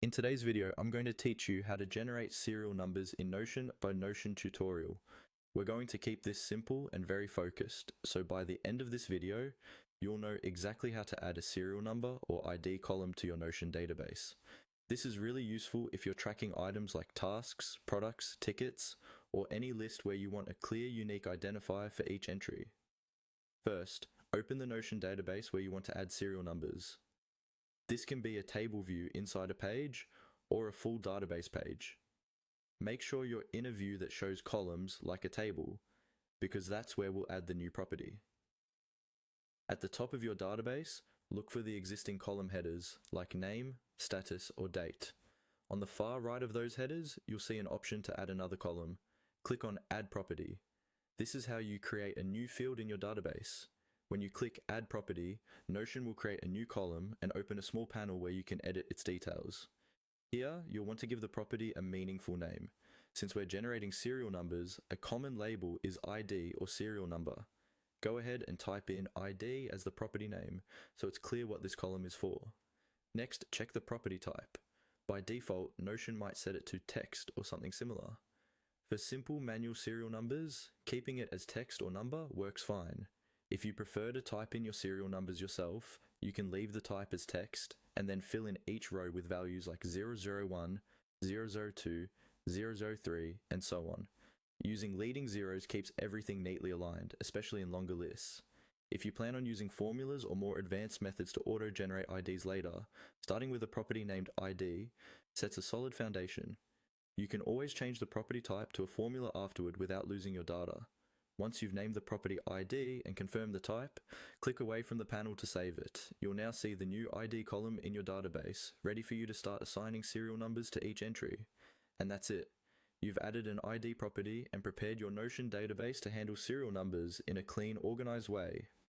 In today's video, I'm going to teach you how to generate serial numbers in Notion by Notion tutorial. We're going to keep this simple and very focused, so by the end of this video, you'll know exactly how to add a serial number or ID column to your Notion database. This is really useful if you're tracking items like tasks, products, tickets, or any list where you want a clear, unique identifier for each entry. First, open the Notion database where you want to add serial numbers. This can be a table view inside a page or a full database page. Make sure you're in a view that shows columns like a table, because that's where we'll add the new property. At the top of your database, look for the existing column headers like name, status, or date. On the far right of those headers, you'll see an option to add another column. Click on Add Property. This is how you create a new field in your database. When you click Add Property, Notion will create a new column and open a small panel where you can edit its details. Here, you'll want to give the property a meaningful name. Since we're generating serial numbers, a common label is ID or serial number. Go ahead and type in ID as the property name, so it's clear what this column is for. Next, check the property type. By default, Notion might set it to text or something similar. For simple manual serial numbers, keeping it as text or number works fine. If you prefer to type in your serial numbers yourself, you can leave the type as text and then fill in each row with values like 001, 002, 003, and so on. Using leading zeros keeps everything neatly aligned, especially in longer lists. If you plan on using formulas or more advanced methods to auto-generate IDs later, starting with a property named ID sets a solid foundation. You can always change the property type to a formula afterward without losing your data. Once you've named the property ID and confirmed the type, click away from the panel to save it. You'll now see the new ID column in your database, ready for you to start assigning serial numbers to each entry. And that's it. You've added an ID property and prepared your Notion database to handle serial numbers in a clean, organized way.